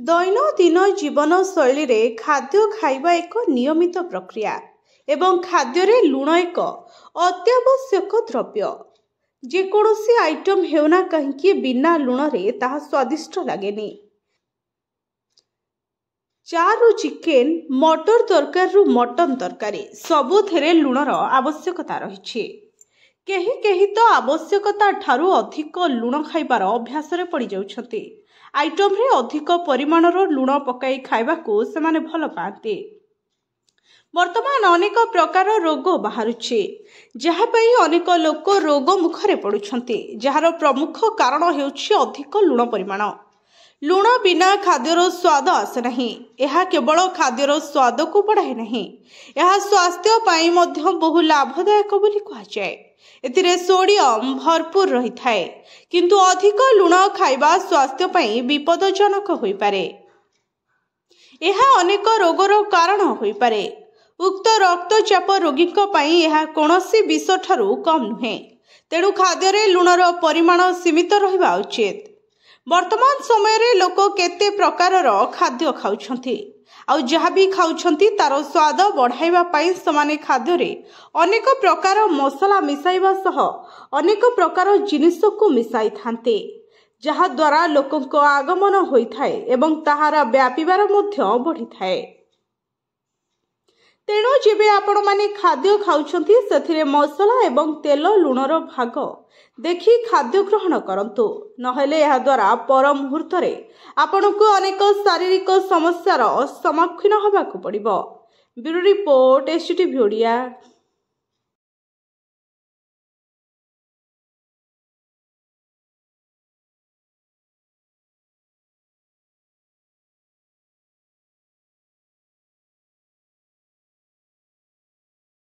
दैनन्दिन जीवनशैली रे खाद्य खाइबा एक नियमित प्रक्रिया एवं खाद्य रे लुण एक अत्यावश्यक द्रव्य। जेकोसी आइटम हेउना कहीं बिना लुण रे ताहा स्वादिष्ट लगेनी। चारु चिकेन मटर तरकारी रु मटन तरकारी सबुथिरे लुणर आवश्यकता रही। केही केही तो आवश्यकता ठारू अधिक लुण खाइबार अभ्यास रे पड़ी जाउछंती। आइटम रे अधिक परिमाणर लुण पकाई खाइबा को सेमाने भल पाते। वर्तमान अनेक प्रकार रोग बाहरुछि, जहा पई अनेक लोक रोग मुखरे पड़ुछंती, जहार प्रमुख कारण हेउछि अधिक लुण परिमाण। लुण बिना खाद्यर स्वाद आसे नहीं। यह केवल खाद्यर स्वाद को बढ़ाए नहीं, यह स्वास्थ्य पाई मध्य बहु लाभदायक बोली कहुए। एतिरे सोडियम भरपूर रही थाए, किंतु अधिक लुण खाइबा स्वास्थ्य पाई विपदजनक होई पारे। यह अनेक रोगर कारण होई पारे। उक्त रक्तचाप रोगी पाई यह कोनोसी विष ठारू कम नुहे। तेणु खाद्य रे लुणर परिमाण सीमित रहिबा उचित। वर्तमान समय रे लोक केते प्रकारर खाद्य खाउछंती, आउ जहाँ भी खाउछंती तार स्वाद बढ़ाइबा पाई समाने खाद्य रे अनेक प्रकार मसला मिसाइबा सह अनेक प्रकार जिनिस को मिसाई थांते, जहा द्वारा लोकंको आगमन होई थाए एवं ताहारा व्यापीबार मध्य बढ़ी थाए। तेणु जेबे आपण माने खाद्य खाउछंती सेथिरे मसला एवं तेल लुणर भाग देखि खाद्य ग्रहण करंतु, नहेले यह द्वारा पर मुहूर्त रे आपनको अनेक शारीरिक समस्यार सम्मुखीन होबाकू पड़िबो। Bureau report, STV Odia.